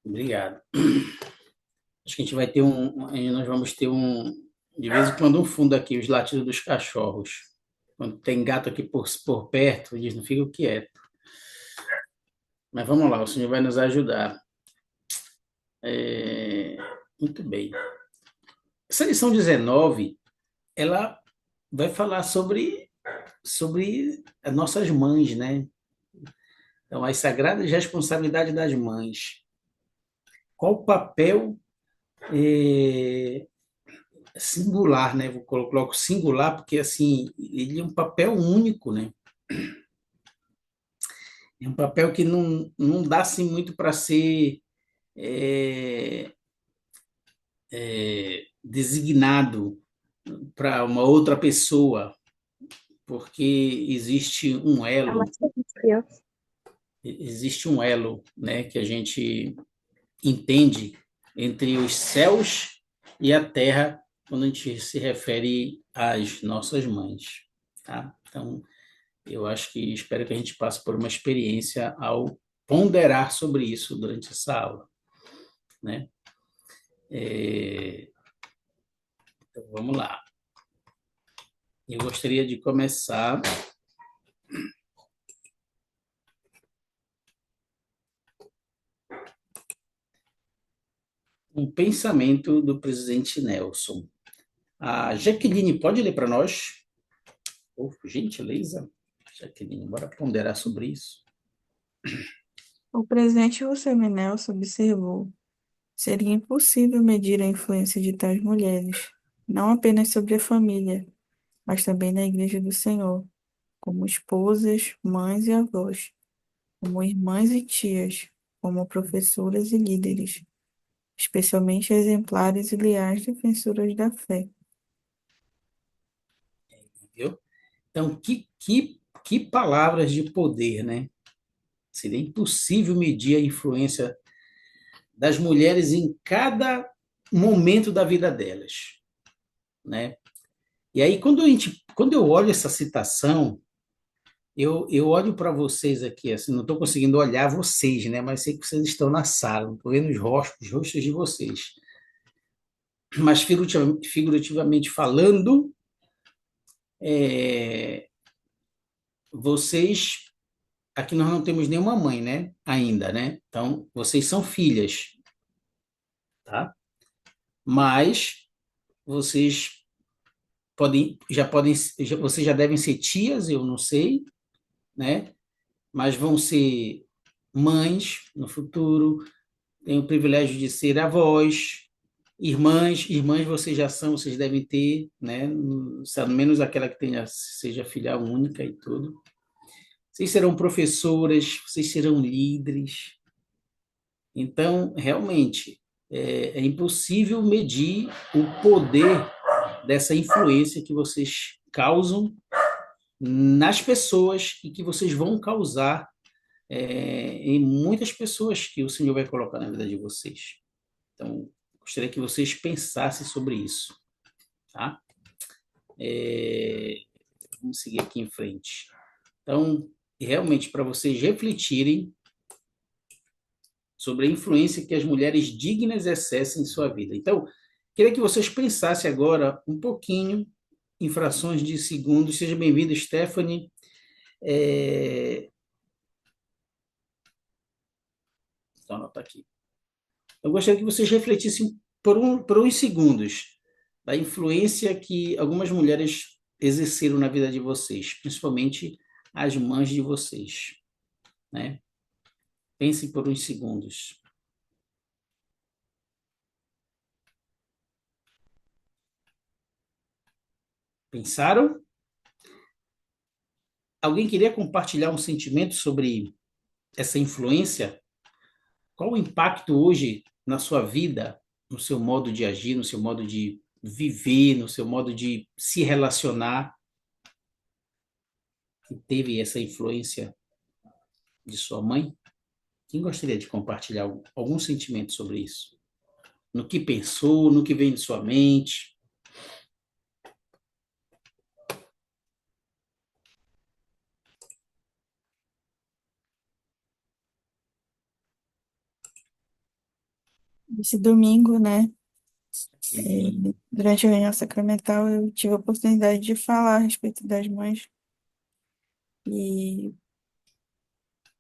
Obrigado. Acho que a gente vai ter nós vamos ter de vez em quando um fundo aqui, os latidos dos cachorros. Quando tem gato aqui por perto, eles não ficam quietos. Mas vamos lá, o senhor vai nos ajudar. É, muito bem. Essa lição 19, ela vai falar sobre as nossas mães, né? Então, as sagradas responsabilidades das mães. Qual o papel é, singular, né? Coloco singular porque assim ele é um papel único, né? É um papel que não dá assim muito para ser é, designado para uma outra pessoa, porque existe um elo, né? Que a gente entende entre os céus e a terra quando a gente se refere às nossas mães, tá? Então eu acho que espero que a gente passe por uma experiência ao ponderar sobre isso durante essa aula, né? Então, vamos lá. Eu gostaria de começar um pensamento do presidente Nelson. A Jaqueline pode ler para nós? Por gentileza, Jaqueline, bora ponderar sobre isso. O presidente Rossellini Nelson observou: seria impossível medir a influência de tais mulheres, não apenas sobre a família, mas também na Igreja do Senhor, como esposas, mães e avós, como irmãs e tias, como professoras e líderes, especialmente exemplares e leais defensoras da fé. Entendeu? Então, que palavras de poder, né? Seria impossível medir a influência das mulheres em cada momento da vida delas, né? E aí, quando eu olho essa citação, eu olho para vocês aqui, assim, não estou conseguindo olhar vocês, né? Mas sei que vocês estão na sala, não estou vendo os rostos de vocês. Mas figurativamente falando, é, vocês, aqui nós não temos nenhuma mãe, né? Ainda, né? Então, vocês são filhas, tá? Mas vocês vocês já devem ser tias, eu não sei, né? Mas vão ser mães no futuro, têm o privilégio de ser avós, irmãs vocês já são, vocês devem ter, né? Ao menos aquela que tenha, seja filha única e tudo. Vocês serão professoras, vocês serão líderes. Então, realmente, é impossível medir o poder dessa influência que vocês causam nas pessoas e que vocês vão causar em muitas pessoas que o Senhor vai colocar na vida de vocês. Então, gostaria que vocês pensassem sobre isso, tá? Vamos seguir aqui em frente. Então, realmente, para vocês refletirem sobre a influência que as mulheres dignas exercem em sua vida. Então, queria que vocês pensassem agora um pouquinho, em frações de segundos. Seja bem-vinda, Stephanie. É... Então, anota aqui. Eu gostaria que vocês refletissem por uns segundos da influência que algumas mulheres exerceram na vida de vocês, principalmente as mães de vocês, né? Pensem por uns segundos. Pensaram? Alguém queria compartilhar um sentimento sobre essa influência? Qual o impacto hoje na sua vida, no seu modo de agir, no seu modo de viver, no seu modo de se relacionar, que teve essa influência de sua mãe? Quem gostaria de compartilhar algum sentimento sobre isso? No que pensou, no que vem de sua mente? Esse domingo, né, E, durante a reunião sacramental, eu tive a oportunidade de falar a respeito das mães. E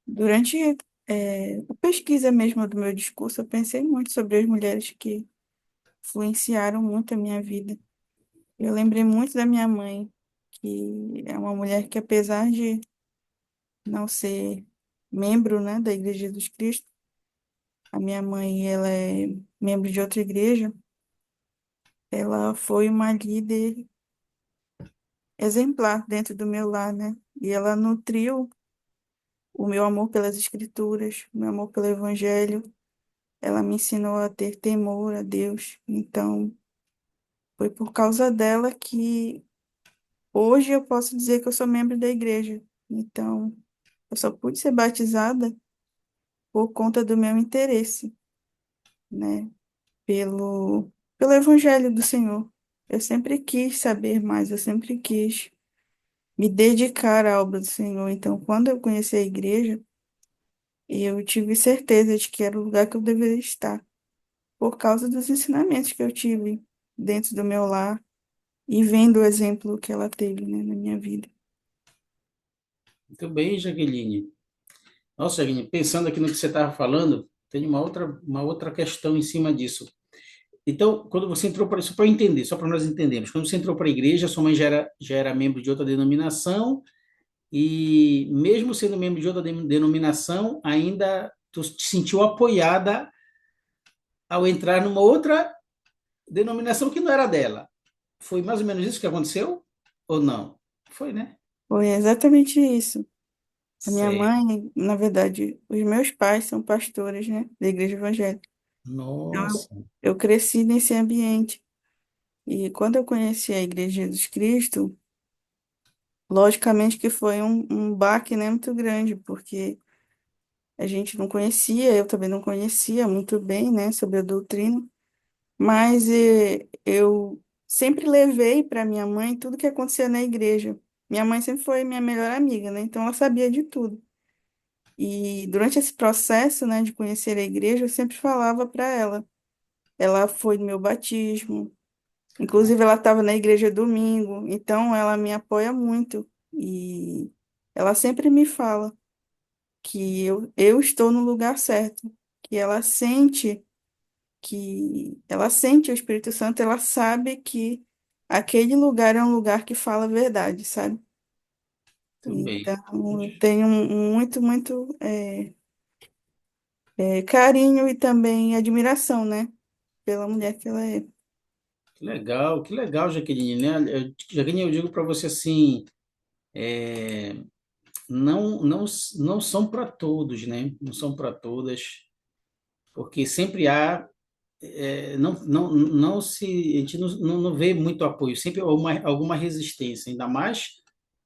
durante a pesquisa mesmo do meu discurso, eu pensei muito sobre as mulheres que influenciaram muito a minha vida. Eu lembrei muito da minha mãe, que é uma mulher que, apesar de não ser membro, né, da Igreja de Jesus Cristo, a minha mãe, ela é membro de outra igreja, ela foi uma líder exemplar dentro do meu lar, né? E ela nutriu o meu amor pelas Escrituras, o meu amor pelo Evangelho. Ela me ensinou a ter temor a Deus. Então, foi por causa dela que hoje eu posso dizer que eu sou membro da igreja. Então, eu só pude ser batizada por conta do meu interesse, né? Pelo Evangelho do Senhor. Eu sempre quis saber mais, eu sempre quis me dedicar à obra do Senhor. Então, quando eu conheci a igreja, eu tive certeza de que era o lugar que eu deveria estar, por causa dos ensinamentos que eu tive dentro do meu lar e vendo o exemplo que ela teve, né, na minha vida. muito bem, Jaqueline. Nossa, Jaqueline, pensando aqui no que você estava falando, tem uma outra questão em cima disso. Então, quando você entrou para isso, para entender, só para nós entendermos, quando você entrou para a igreja, sua mãe já era membro de outra denominação, e mesmo sendo membro de outra denominação, ainda tu te sentiu apoiada ao entrar numa outra denominação que não era dela. Foi mais ou menos isso que aconteceu? Ou não? Foi, né? Foi exatamente isso. A minha Certo. mãe, na verdade, os meus pais são pastores, né, da igreja evangélica. Então, Nossa, eu cresci nesse ambiente. E quando eu conheci a Igreja de Jesus Cristo, logicamente que foi um baque, né, muito grande, porque a gente não conhecia, eu também não conhecia muito bem, né, sobre a doutrina, mas eu sempre levei para minha mãe tudo que acontecia na igreja. Minha mãe sempre foi minha melhor amiga, né, então ela sabia de tudo. E durante esse processo, né, de conhecer a igreja, eu sempre falava para ela. Ela foi no meu batismo, inclusive ela estava na igreja domingo, então ela me apoia muito. E ela sempre me fala que eu estou no lugar certo, que ela sente o Espírito Santo, ela sabe que aquele lugar é um lugar que fala a verdade, sabe? muito bem. Então, eu tenho muito, muito carinho e também admiração, né, pela mulher que ela é. Que legal, Jaqueline, né? Jaqueline, eu digo para você assim, não, não, não são para todos, né? Não são para todas, porque sempre há, a gente não vê muito apoio, sempre há alguma resistência, ainda mais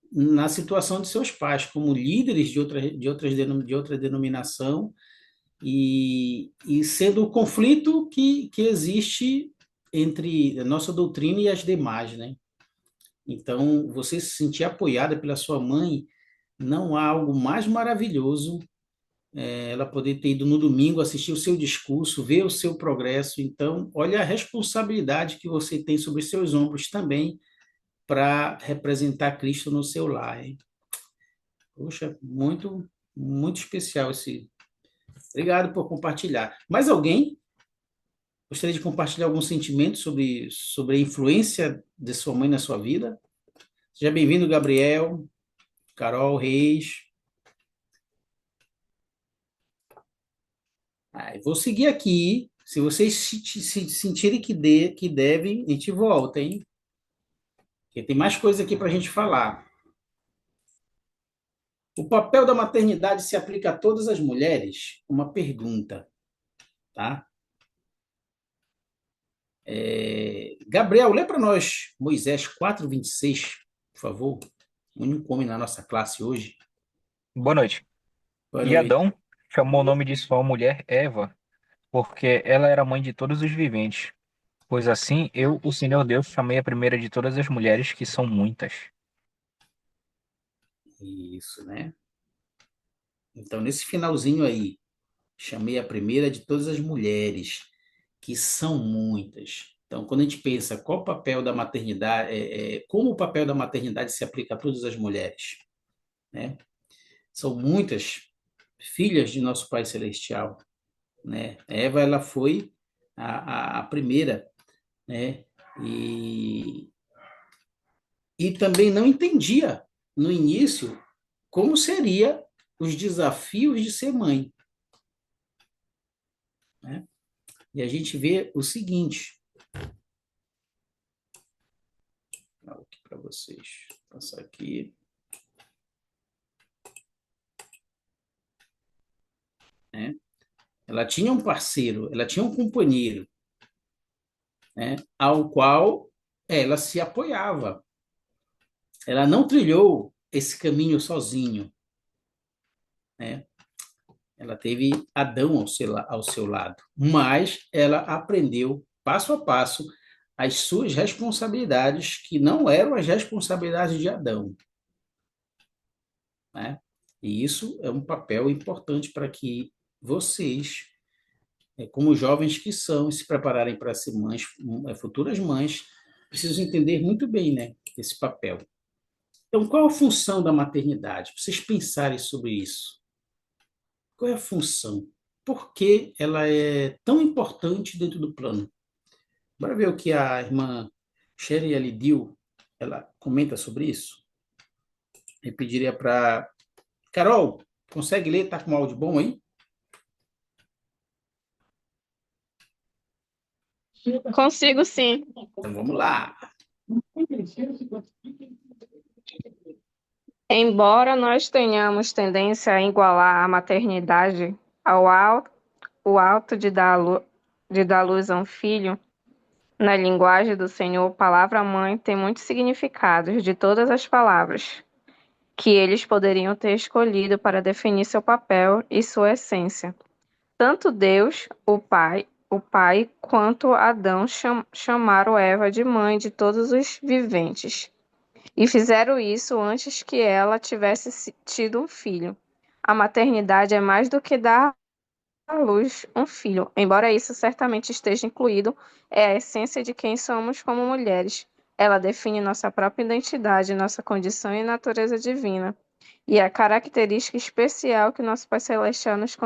na situação de seus pais, como líderes de outra denominação, e sendo o conflito que existe entre a nossa doutrina e as demais, né? Então, você se sentir apoiada pela sua mãe, não há algo mais maravilhoso, ela poder ter ido no domingo assistir o seu discurso, ver o seu progresso. Então, olha a responsabilidade que você tem sobre os seus ombros também para representar Cristo no seu lar, hein? Poxa, muito, muito especial esse. Obrigado por compartilhar. Mais alguém gostaria de compartilhar algum sentimento sobre a influência de sua mãe na sua vida? Seja bem-vindo, Gabriel, Carol Reis. Vou seguir aqui. Se vocês se sentirem que devem, a gente volta, hein? Porque tem mais coisa aqui para a gente falar. O papel da maternidade se aplica a todas as mulheres? Uma pergunta, tá? Gabriel, lê para nós Moisés 4:26, por favor. O único homem na nossa classe hoje. Boa noite. Boa E noite. Adão chamou o nome de sua mulher Eva, porque ela era mãe de todos os viventes. Pois assim, eu, o Senhor Deus, chamei a primeira de todas as mulheres, que são muitas. Isso, né? Então, nesse finalzinho aí, chamei a primeira de todas as mulheres. que são muitas. Então, quando a gente pensa qual o papel da maternidade, como o papel da maternidade se aplica a todas as mulheres, né? São muitas filhas de nosso Pai Celestial, né? Eva, ela foi a primeira, né? E, e também não entendia no início como seria os desafios de ser mãe, né? E a gente vê o seguinte, aqui para vocês, vou passar aqui, né? Ela tinha um parceiro, ela tinha um companheiro, né? Ao qual ela se apoiava. Ela não trilhou esse caminho sozinho, né? Ela teve Adão ao seu lado, mas ela aprendeu passo a passo as suas responsabilidades, que não eram as responsabilidades de Adão, né? E isso é um papel importante para que vocês, como jovens que são, e se prepararem para ser mães, futuras mães, precisam entender muito bem, né, esse papel. Então, qual a função da maternidade? Para vocês pensarem sobre isso. Qual é a função? Por que ela é tão importante dentro do plano? Bora ver o que a irmã Sherry Alidio, ela comenta sobre isso. Eu pediria para... Carol, consegue ler? Está com um áudio bom aí? Consigo, sim. Então vamos lá. Embora nós tenhamos tendência a igualar a maternidade ao o ato de dar luz a um filho, na linguagem do Senhor, palavra mãe tem muitos significados de todas as palavras que eles poderiam ter escolhido para definir seu papel e sua essência. Tanto Deus, o Pai, quanto Adão chamaram Eva de mãe de todos os viventes. E fizeram isso antes que ela tivesse tido um filho. A maternidade é mais do que dar à luz um filho, embora isso certamente esteja incluído, é a essência de quem somos como mulheres. Ela define nossa própria identidade, nossa condição e natureza divina, e a característica especial que nosso Pai Celestial nos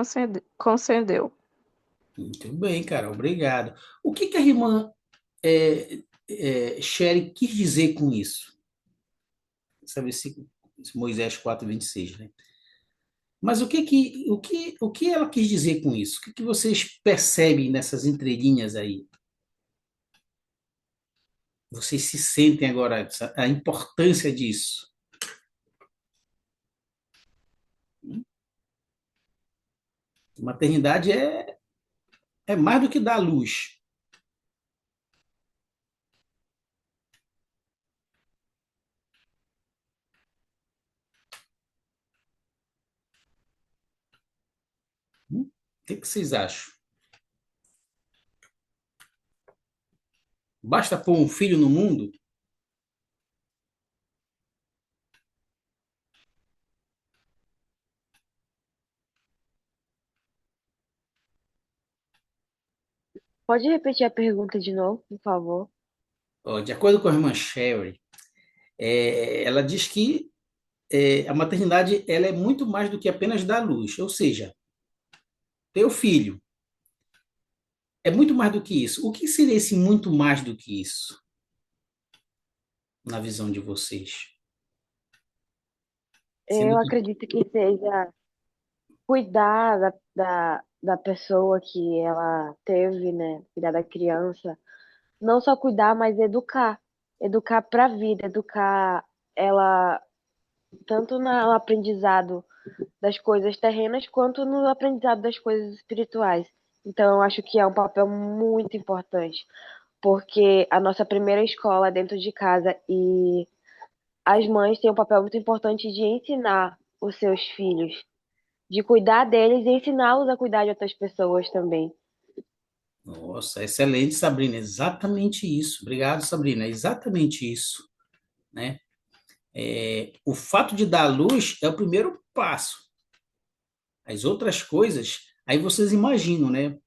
concedeu. Muito bem, cara, obrigado. O que a irmã Sherry quis dizer com isso? Sabe se Moisés 4:26, né? Mas o que ela quis dizer com isso? O que vocês percebem nessas entrelinhas aí? Vocês se sentem agora a importância disso? Maternidade é mais do que dar luz. O que vocês acham? Basta pôr um filho no mundo? Pode repetir a pergunta de novo, por favor? Ó, de acordo com a irmã Sherry, ela diz que a maternidade ela é muito mais do que apenas dar luz, ou seja, ter o filho. É muito mais do que isso. O que seria esse muito mais do que isso, na visão de vocês? Sendo Eu que, acredito que seja cuidar da pessoa que ela teve, né? Cuidar da criança. Não só cuidar, mas educar. Educar para a vida, educar ela tanto no aprendizado das coisas terrenas quanto no aprendizado das coisas espirituais. Então, eu acho que é um papel muito importante, porque a nossa primeira escola é dentro de casa e as mães têm um papel muito importante de ensinar os seus filhos, de cuidar deles e ensiná-los a cuidar de outras pessoas também. nossa, excelente, Sabrina, exatamente isso. Obrigado, Sabrina, exatamente isso, né? O fato de dar luz é o primeiro passo. As outras coisas, aí vocês imaginam, né?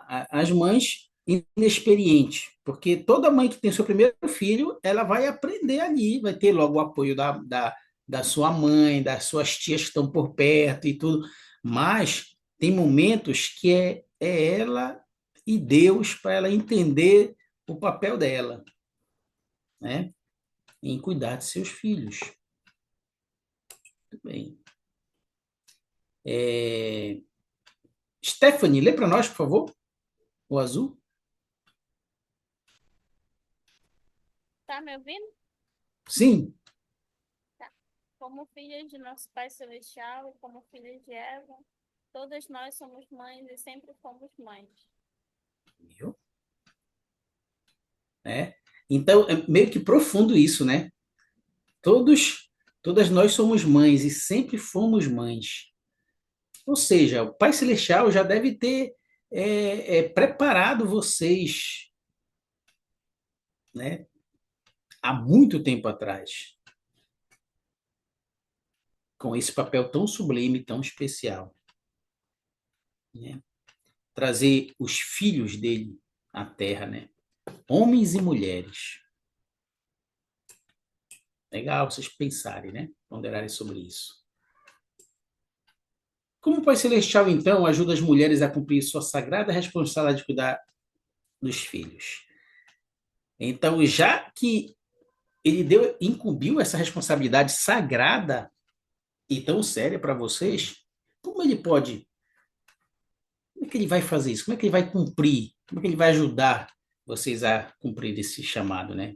as mães inexperientes, porque toda mãe que tem seu primeiro filho, ela vai aprender ali, vai ter logo o apoio da sua mãe, das suas tias que estão por perto e tudo, mas tem momentos que é ela e Deus para ela entender o papel dela, né? Em cuidar de seus filhos. Muito bem. Stephanie, lê para nós, por favor, o azul. Tá me ouvindo? Sim. Tá. Como filhas de nosso Pai Celestial e como filhas de Eva, todas nós somos mães e sempre fomos mães. Viu? Né? Então, é meio que profundo isso, né? Todas nós somos mães e sempre fomos mães. Ou seja, o Pai Celestial já deve ter preparado vocês, né? Há muito tempo atrás, com esse papel tão sublime, tão especial, né? Trazer os filhos dele à Terra, né? Homens e mulheres. Legal vocês pensarem, né? Ponderarem sobre isso. Como o Pai Celestial, então, ajuda as mulheres a cumprir sua sagrada responsabilidade de cuidar dos filhos? Então, já que ele incumbiu essa responsabilidade sagrada e tão séria para vocês, como ele pode, como é que ele vai fazer isso? Como é que ele vai cumprir? Como é que ele vai ajudar vocês a cumprir esse chamado, né?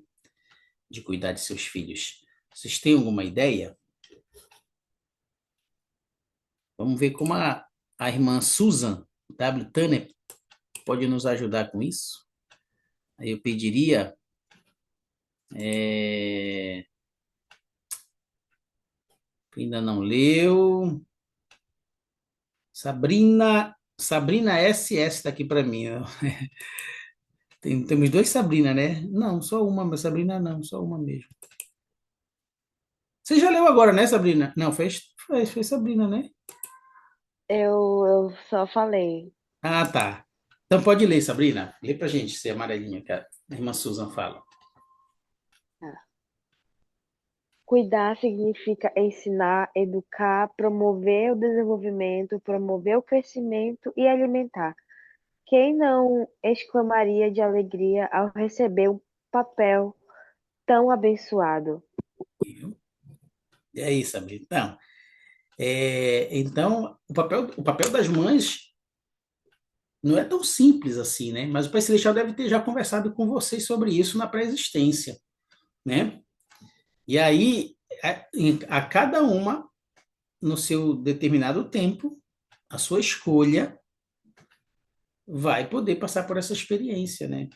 De cuidar de seus filhos? Vocês têm alguma ideia? Vamos ver como a irmã Susan W. Tanner pode nos ajudar com isso. Aí eu pediria ainda não leu. Sabrina SS está aqui para mim. Temos dois Sabrina, né? Não, só uma, mas Sabrina não, só uma mesmo. Você já leu agora, né, Sabrina? Não, foi Sabrina, né? Eu só falei. Ah, tá. Então pode ler, Sabrina. Lê pra gente, esse amarelinho que a irmã Susan fala. Tá. Cuidar significa ensinar, educar, promover o desenvolvimento, promover o crescimento e alimentar. Quem não exclamaria de alegria ao receber um papel tão abençoado? Viu? E aí, Sabrina? Então, o papel das mães não é tão simples assim, né? Mas o Pai Celestial deve ter já conversado com vocês sobre isso na pré-existência, né? E aí, a cada uma, no seu determinado tempo, a sua escolha vai poder passar por essa experiência, né?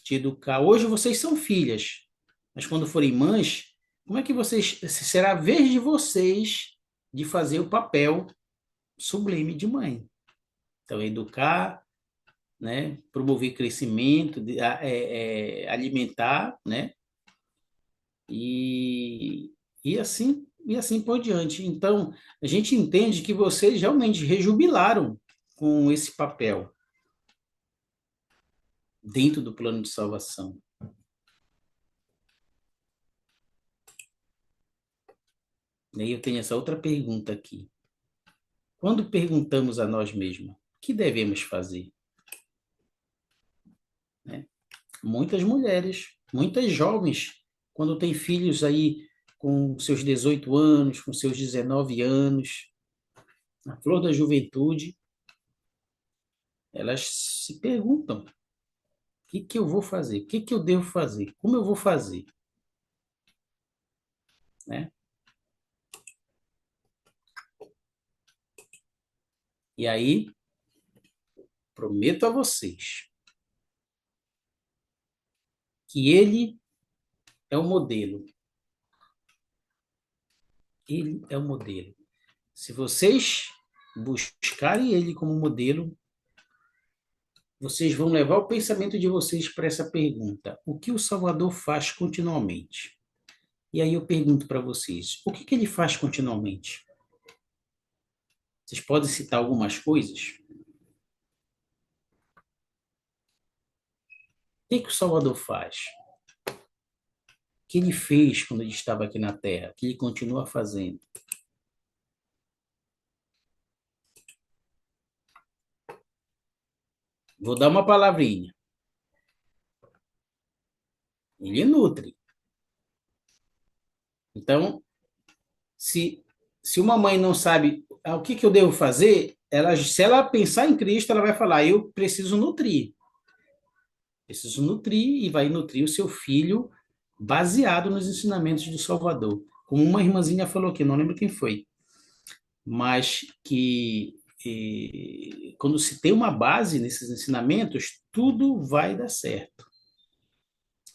De educar. Hoje vocês são filhas, mas quando forem mães, como é que vocês. Será a vez de vocês de fazer o papel sublime de mãe. Então, educar, né? Promover crescimento, alimentar, né? E, e assim por diante. Então, a gente entende que vocês realmente rejubilaram com esse papel dentro do plano de salvação. E aí eu tenho essa outra pergunta aqui. Quando perguntamos a nós mesmos, o que devemos fazer? Né? Muitas mulheres, muitas jovens, quando têm filhos aí com seus 18 anos, com seus 19 anos, na flor da juventude, elas se perguntam: o que eu vou fazer? O que eu devo fazer? Como eu vou fazer? Né? E aí, prometo a vocês que ele é o modelo. Ele é o modelo. Se vocês buscarem ele como modelo, vocês vão levar o pensamento de vocês para essa pergunta: o que o Salvador faz continuamente? E aí eu pergunto para vocês: o que ele faz continuamente? Vocês podem citar algumas coisas? que o Salvador faz? O que ele fez quando ele estava aqui na Terra? O que ele continua fazendo? Vou dar uma palavrinha. Ele nutre. Então, se uma mãe não sabe o que eu devo fazer, se ela pensar em Cristo, ela vai falar: eu preciso nutrir. Preciso nutrir e vai nutrir o seu filho baseado nos ensinamentos do Salvador. Como uma irmãzinha falou aqui, não lembro quem foi, mas que quando se tem uma base nesses ensinamentos, tudo vai dar certo.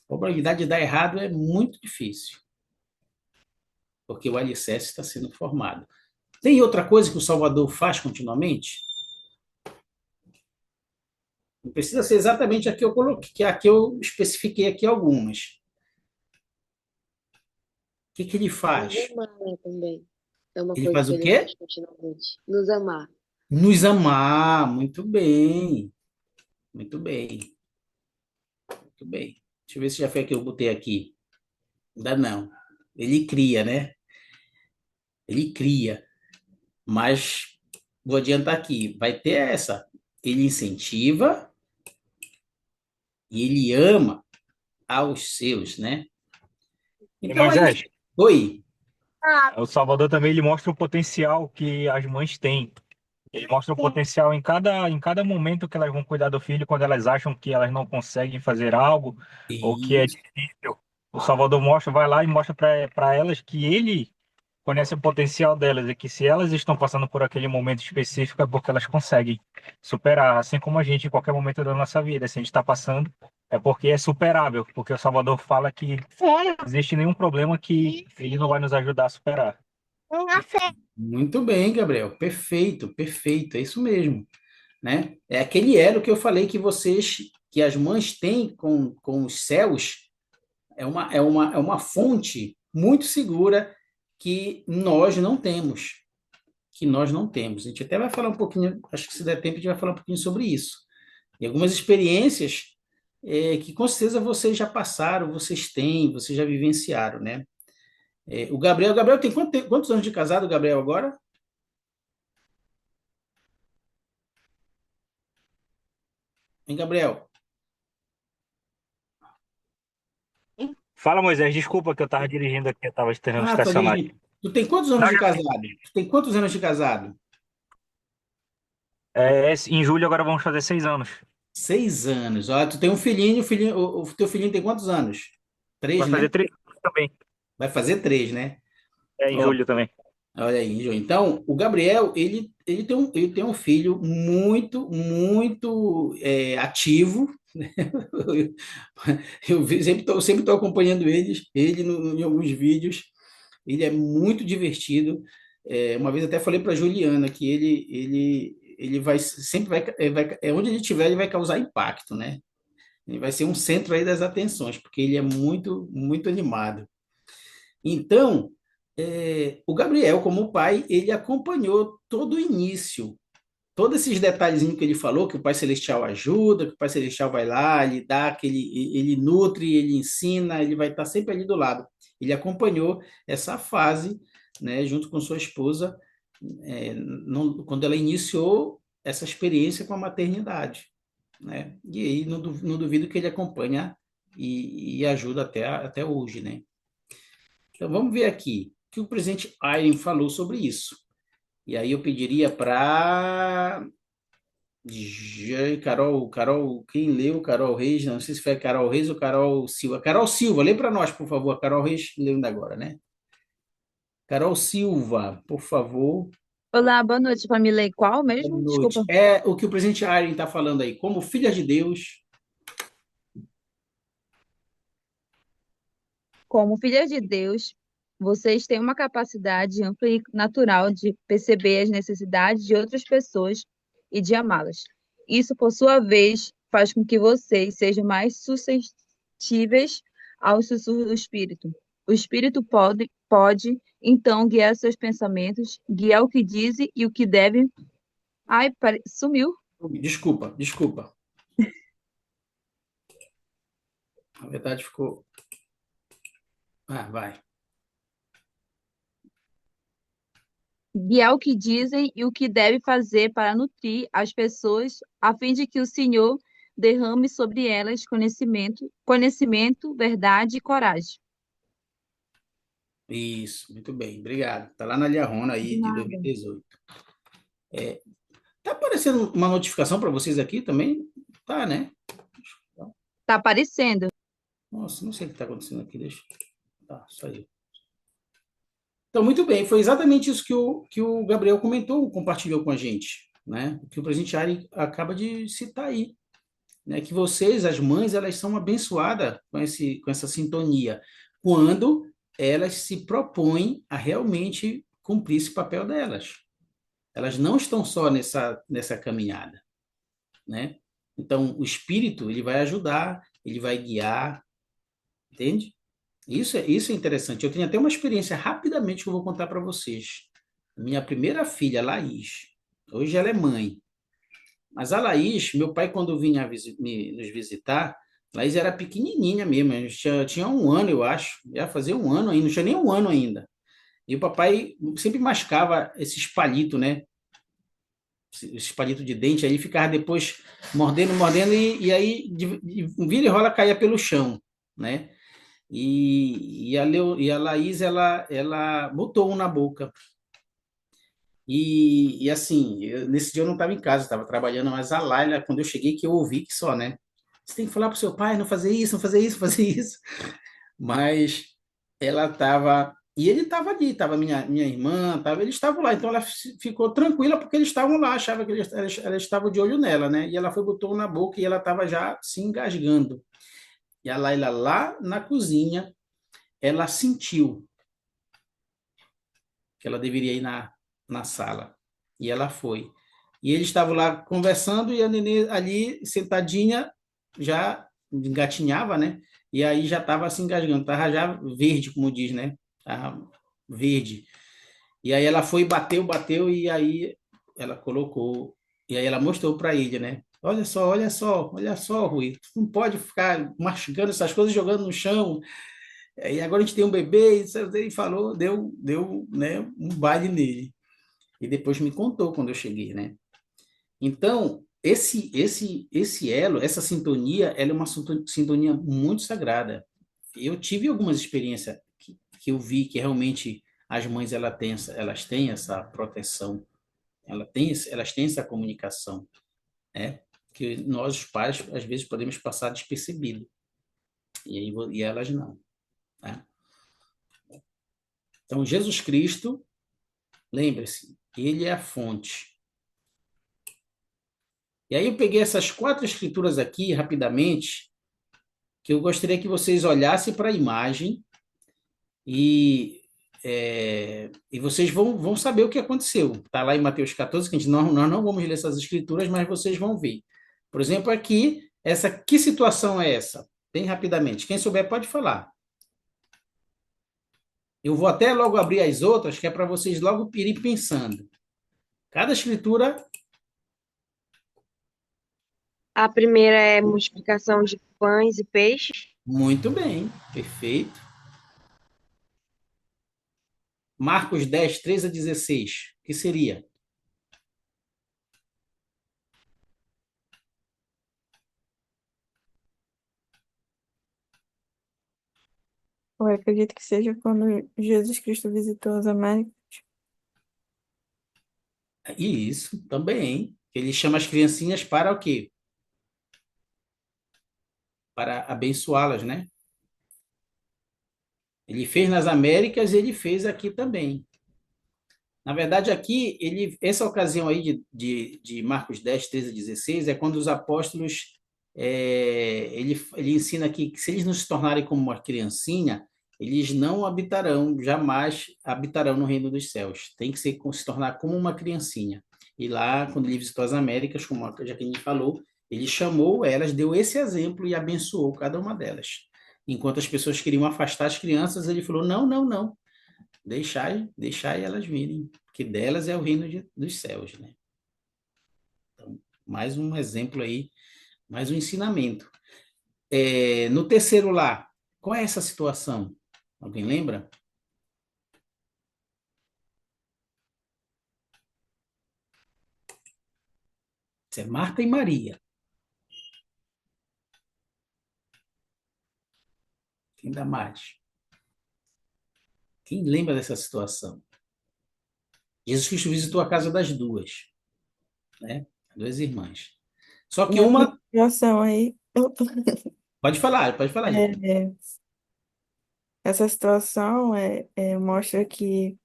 A probabilidade de dar errado é muito difícil, porque o alicerce está sendo formado. Tem outra coisa que o Salvador faz continuamente? Não precisa ser exatamente a que eu coloquei, que a que eu especifiquei aqui algumas. O que ele Nos faz? amar, né, também. É uma Ele coisa faz que o ele quê? faz continuamente. Nos amar. Nos amar. Muito bem. Muito bem. Muito bem. Deixa eu ver se já foi a que eu botei aqui. Ainda não. Ele cria, né? Ele cria. Mas vou adiantar aqui. Vai ter essa. Ele incentiva e ele ama aos seus, né? E Então aí. Moisés, Oi. o Salvador também ele mostra o potencial que as mães têm. Ele mostra o potencial em cada momento que elas vão cuidar do filho, quando elas acham que elas não conseguem fazer algo ou que é Isso. difícil. O Salvador mostra, vai lá e mostra para elas que ele conhece o potencial delas e que se elas estão passando por aquele momento específico é porque elas conseguem superar, assim como a gente em qualquer momento da nossa vida. Se a gente está passando, é porque é superável, porque o Salvador fala que não existe nenhum problema que ele não vai nos ajudar a superar. Muito bem, Gabriel. Perfeito, perfeito. É isso mesmo, né? É aquele elo que eu falei que as mães têm com os céus, é uma fonte muito segura que nós não temos, que nós não temos. A gente até vai falar um pouquinho, acho que se der tempo, a gente vai falar um pouquinho sobre isso. E algumas experiências que com certeza vocês já passaram, vocês têm, vocês já vivenciaram, né? O Gabriel tem quantos anos de casado, Gabriel, agora? Hein, Gabriel? Fala, Moisés, desculpa que eu estava dirigindo aqui, eu estava tentando Ah, tá estacionar. dirigindo. Tu tem quantos anos Não, de casado? Tu tem quantos anos de casado? em julho agora vamos fazer 6 anos. 6 anos. Ó, tu tem um filhinho, o teu filhinho tem quantos anos? Vai 3, fazer né? 3 anos também. Vai fazer 3, né? É, em Ó, julho também. olha aí, João. Então, o Gabriel, ele tem um filho muito, muito ativo. Eu sempre estou acompanhando ele em alguns vídeos. Ele é muito divertido. Uma vez até falei para Juliana que ele vai sempre onde ele estiver, ele vai causar impacto, né? Ele vai ser um centro aí das atenções, porque ele é muito, muito animado. Então, o Gabriel, como pai, ele acompanhou todo o início, todos esses detalhezinhos que ele falou, que o Pai Celestial ajuda, que o Pai Celestial vai lá, ele dá ele nutre, ele ensina, ele vai estar sempre ali do lado. Ele acompanhou essa fase, né, junto com sua esposa, quando ela iniciou essa experiência com a maternidade, né? E aí não duvido que ele acompanha e ajuda até hoje, né? Então vamos ver aqui o que o presidente Ayrin falou sobre isso. E aí eu pediria para Carol, quem leu? Carol Reis, não sei se foi a Carol Reis ou Carol Silva. Carol Silva, lê para nós, por favor. A Carol Reis leu ainda agora, né? Carol Silva, por favor. Olá, boa noite, família. E qual Boa mesmo? noite. Desculpa. É o que o presidente Ayrin está falando aí. Como filha de Deus, Como filhas de Deus, vocês têm uma capacidade ampla e natural de perceber as necessidades de outras pessoas e de amá-las. Isso, por sua vez, faz com que vocês sejam mais suscetíveis ao sussurro do Espírito. O Espírito pode, então, guiar seus pensamentos, guiar o que dizem e o que devem. Ai, sumiu. desculpa. Na verdade, ficou. Ah, vai. Guiar o que dizem e o que deve fazer para nutrir as pessoas, a fim de que o Senhor derrame sobre elas conhecimento, verdade e coragem. Isso, muito bem, obrigado. Está lá na Liarona De aí de nada. 2018. Tá aparecendo uma notificação para vocês aqui também? Tá, né? Tá aparecendo. Nossa, não sei o que está acontecendo aqui, deixa. Tá, saiu. Então, muito bem, foi exatamente isso que o Gabriel comentou, compartilhou com a gente, né? O que o presidente Ari acaba de citar aí, né? Que vocês, as mães, elas são abençoadas com essa sintonia, quando elas se propõem a realmente cumprir esse papel delas. Elas não estão só nessa caminhada, né? Então, o Espírito, ele vai ajudar, ele vai guiar, entende? Isso é interessante. Eu tenho até uma experiência rapidamente que eu vou contar para vocês. Minha primeira filha, Laís, hoje ela é mãe. Mas a Laís, meu pai, quando vinha nos visitar, Laís era pequenininha mesmo, tinha 1 ano, eu acho. Ia fazer 1 ano ainda, não tinha nem 1 ano ainda. E o papai sempre mascava esses palitos, né? Esse palito de dente, aí ficava depois mordendo, mordendo, e aí de vira e rola caía pelo chão, né? E a Laís, ela botou um na boca. E assim, nesse dia eu não estava em casa, estava trabalhando, mas a Laila, quando eu cheguei, que eu ouvi que só, né? Você tem que falar para o seu pai, não fazer isso, não fazer isso, fazer isso. Mas ela estava. E ele estava ali, estava minha irmã, eles estavam lá, então ela ficou tranquila porque eles estavam lá, achava que elas estavam de olho nela, né? E ela foi, botou na boca e ela estava já se engasgando. E a Laila lá na cozinha, ela sentiu que ela deveria ir na sala. E ela foi. E eles estavam lá conversando e a Nenê ali sentadinha já engatinhava, né? E aí já estava se engasgando, estava já verde, como diz, né? Tava verde. E aí ela foi, bateu, bateu, e aí ela colocou, e aí ela mostrou para ele, né? Olha só, olha só, olha só, Rui, tu não pode ficar mastigando essas coisas, jogando no chão. E agora a gente tem um bebê, e ele falou, deu, né, um baile nele. E depois me contou quando eu cheguei, né? Então, esse elo, essa sintonia, ela é uma sintonia muito sagrada. Eu tive algumas experiências que eu vi que realmente as mães elas têm essa proteção, elas têm essa comunicação, né? Que nós, os pais, às vezes podemos passar despercebido, e elas não, né? Então, Jesus Cristo, lembre-se, ele é a fonte. E aí eu peguei essas 4 escrituras aqui, rapidamente, que eu gostaria que vocês olhassem para a imagem e vocês vão saber o que aconteceu. Está lá em Mateus 14, que nós não vamos ler essas escrituras, mas vocês vão ver. Por exemplo, aqui, que situação é essa? Bem rapidamente. Quem souber pode falar. Eu vou até logo abrir as outras, que é para vocês logo irem pensando. Cada escritura. A primeira é multiplicação de pães e peixes. Muito bem, perfeito. Marcos 10, 13 a 16. O que seria? Eu acredito que seja quando Jesus Cristo visitou as Américas. Isso, também. Ele chama as criancinhas para o quê? Para abençoá-las, né? Ele fez nas Américas e ele fez aqui também. Na verdade, aqui, essa ocasião aí de Marcos 10, 13 a 16, é quando os apóstolos, ele ensina aqui que se eles não se tornarem como uma criancinha, eles não habitarão, jamais habitarão no reino dos céus. Tem que se tornar como uma criancinha. E lá, quando ele visitou as Américas, como a Jaqueline falou, ele chamou elas, deu esse exemplo e abençoou cada uma delas. Enquanto as pessoas queriam afastar as crianças, ele falou: não, não, não. Deixai elas virem, que delas é o reino dos céus, né? Então, mais um exemplo aí, mais um ensinamento. No terceiro lá, qual é essa situação? Alguém lembra? Isso é Marta e Maria. Quem dá mais? Quem lembra dessa situação? Jesus Cristo visitou a casa das duas, né? Duas irmãs. Só que Nessa uma. situação aí, Pode falar, Jaqueline. é, essa situação mostra que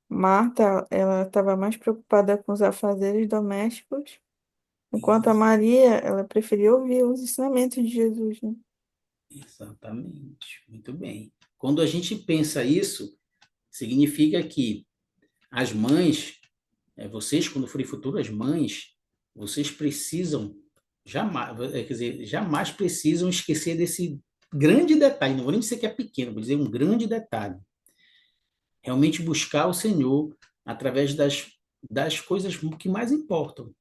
Marta, ela estava mais preocupada com os afazeres domésticos, enquanto a Maria, ela preferiu ouvir os ensinamentos de Jesus, né? Exatamente, muito bem. Quando a gente pensa isso, significa que as mães, vocês, quando forem futuras mães, vocês precisam jamais, quer dizer, jamais precisam esquecer desse grande detalhe. Não vou nem dizer que é pequeno, vou dizer um grande detalhe. Realmente buscar o Senhor através das coisas que mais importam,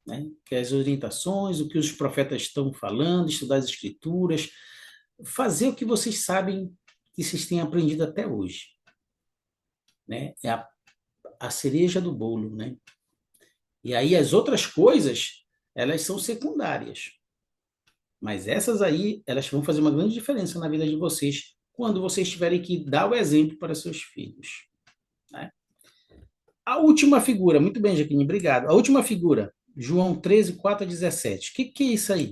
né? Que é as orientações, o que os profetas estão falando, estudar as escrituras, fazer o que vocês sabem que vocês têm aprendido até hoje, né? É a cereja do bolo, né? E aí as outras coisas, elas são secundárias. Mas essas aí, elas vão fazer uma grande diferença na vida de vocês quando vocês tiverem que dar o exemplo para seus filhos, né? A última figura, muito bem, Jaqueline, obrigado. A última figura, João 13, 4 a 17. O que é isso aí? O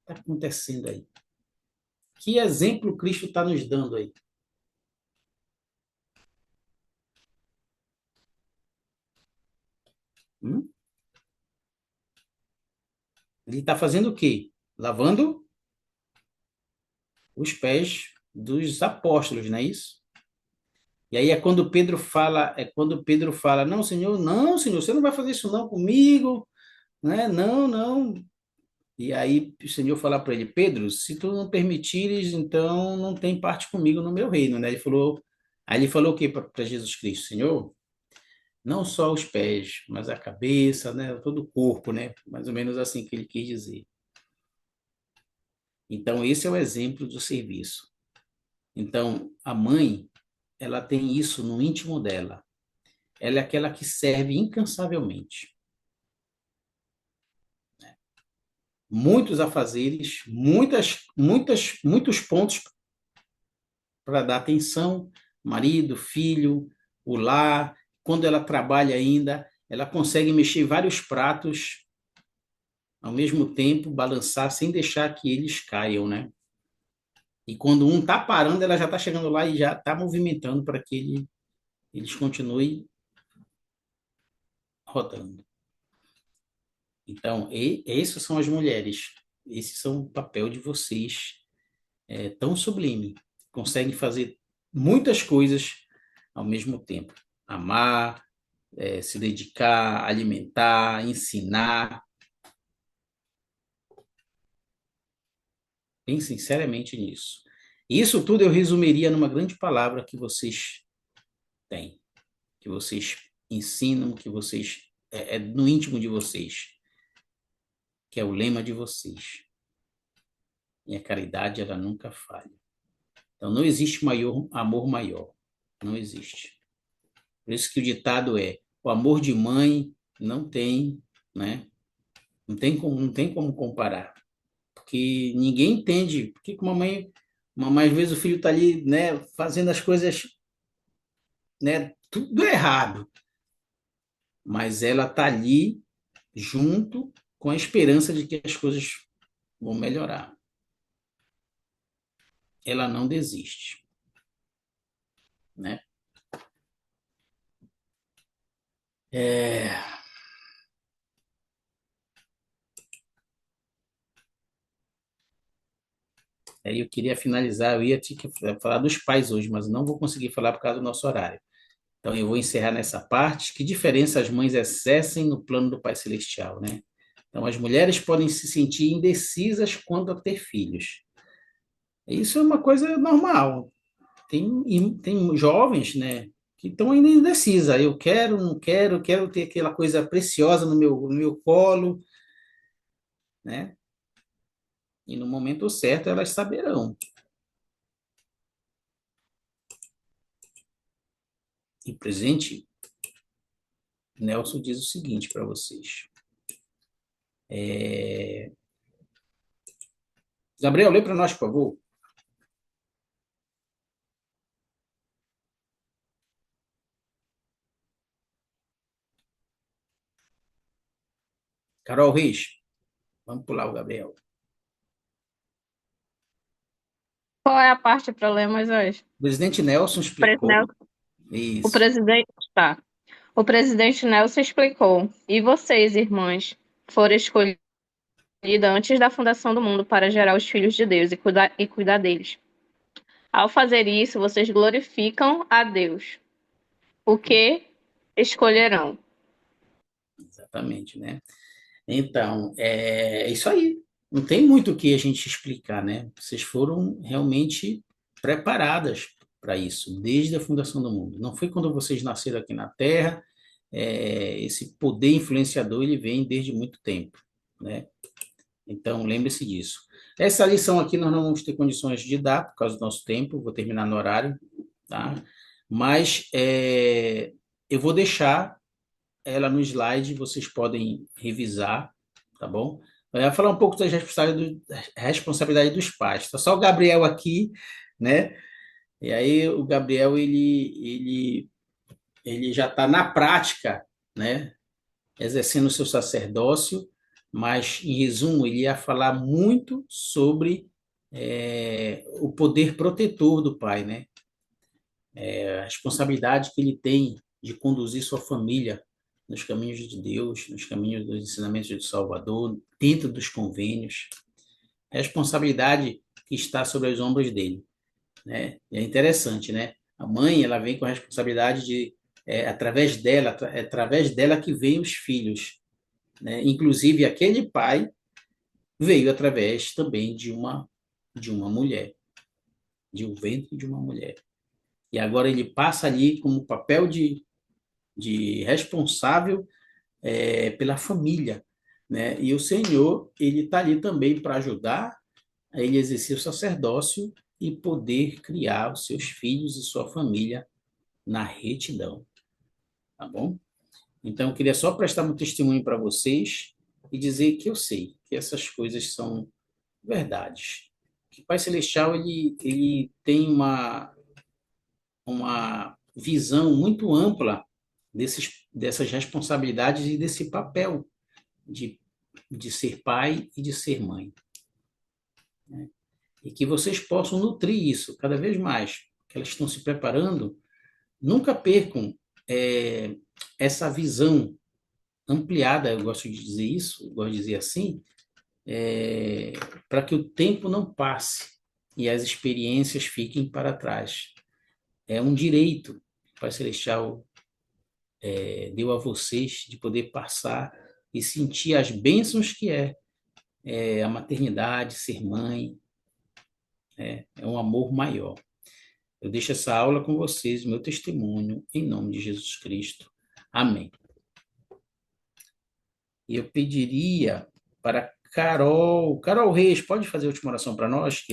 que está acontecendo aí? Que exemplo Cristo está nos dando aí? Hum? Ele está fazendo o quê? Lavando os pés dos apóstolos, não é isso? E aí quando Pedro fala, não, Senhor, você não vai fazer isso não comigo, né? Não, não. E aí o Senhor fala para ele, Pedro, se tu não permitires, então não tem parte comigo no meu reino, né? Aí ele falou o quê para Jesus Cristo? Senhor, não só os pés, mas a cabeça, né? Todo o corpo, né? Mais ou menos assim que ele quis dizer. Então esse é o exemplo do serviço. Então a mãe, ela tem isso no íntimo dela. Ela é aquela que serve incansavelmente. Muitos afazeres, muitos pontos para dar atenção, marido, filho, o lar. Quando ela trabalha ainda, ela consegue mexer vários pratos ao mesmo tempo, balançar sem deixar que eles caiam, né? E quando um está parando, ela já está chegando lá e já está movimentando para que eles continuem rodando. Então, essas são as mulheres. Esses são o papel de vocês. É tão sublime. Conseguem fazer muitas coisas ao mesmo tempo. Amar, se dedicar, alimentar, ensinar. Bem sinceramente nisso. Isso tudo eu resumiria numa grande palavra que vocês têm, que vocês ensinam, que vocês é no íntimo de vocês, que é o lema de vocês. E a caridade, ela nunca falha. Então, não existe amor maior. Não existe. Por isso que o ditado é, o amor de mãe não tem, né? Não tem como comparar. Porque ninguém entende. Por que mamãe, às vezes o filho está ali, né, fazendo as coisas, né, tudo errado. Mas ela está ali junto com a esperança de que as coisas vão melhorar. Ela não desiste, né? É... Aí eu queria finalizar, eu ia te falar dos pais hoje, mas não vou conseguir falar por causa do nosso horário. Então eu vou encerrar nessa parte. Que diferença as mães exercem no plano do Pai Celestial, né? Então as mulheres podem se sentir indecisas quanto a ter filhos. Isso é uma coisa normal. Tem jovens, né, que estão ainda indecisas. Eu quero, não quero, quero ter aquela coisa preciosa no meu colo, né? E no momento certo elas saberão. E o presidente Nelson diz o seguinte para vocês. Gabriel, lê para nós, por favor. Carol Reis, vamos pular o Gabriel. Qual é a parte para ler, Moisés? O presidente Nelson explicou. O Isso. presidente, tá. O presidente Nelson explicou. E vocês, irmãs, foram escolhidas antes da fundação do mundo para gerar os filhos de Deus e cuidar deles. Ao fazer isso, vocês glorificam a Deus. O que escolherão? Exatamente, né? Então, é isso aí. Não tem muito o que a gente explicar, né? Vocês foram realmente preparadas para isso, desde a fundação do mundo. Não foi quando vocês nasceram aqui na Terra, esse poder influenciador, ele vem desde muito tempo, né? Então, lembre-se disso. Essa lição aqui nós não vamos ter condições de dar, por causa do nosso tempo, vou terminar no horário, tá? Mas eu vou deixar ela no slide, vocês podem revisar, tá bom? Eu ia falar um pouco da responsabilidade dos pais. Tá só o Gabriel aqui, né? E aí o Gabriel, ele já está na prática, né? Exercendo o seu sacerdócio, mas, em resumo, ele ia falar muito sobre o poder protetor do pai, né? A responsabilidade que ele tem de conduzir sua família nos caminhos de Deus, nos caminhos dos ensinamentos do Salvador, dentro dos convênios. A responsabilidade que está sobre os ombros dele, né? É interessante, né? A mãe, ela vem com a responsabilidade de, através dela que vem os filhos, né? Inclusive, aquele pai veio através também de uma mulher, de um ventre de uma mulher. E agora ele passa ali como papel de responsável pela família, né? E o Senhor, ele está ali também para ajudar a ele exercer o sacerdócio e poder criar os seus filhos e sua família na retidão, tá bom? Então, eu queria só prestar um testemunho para vocês e dizer que eu sei que essas coisas são verdades. Que o Pai Celestial, ele tem uma visão muito ampla dessas responsabilidades e desse papel de ser pai e de ser mãe, né? E que vocês possam nutrir isso cada vez mais, que elas estão se preparando, nunca percam essa visão ampliada, eu gosto de dizer isso, eu gosto de dizer assim, para que o tempo não passe e as experiências fiquem para trás. É um direito que o Pai Celestial deu a vocês de poder passar e sentir as bênçãos que a maternidade, ser mãe, é um amor maior. Eu deixo essa aula com vocês, meu testemunho, em nome de Jesus Cristo. Amém. E eu pediria para Carol Reis, pode fazer a última oração para nós, querida?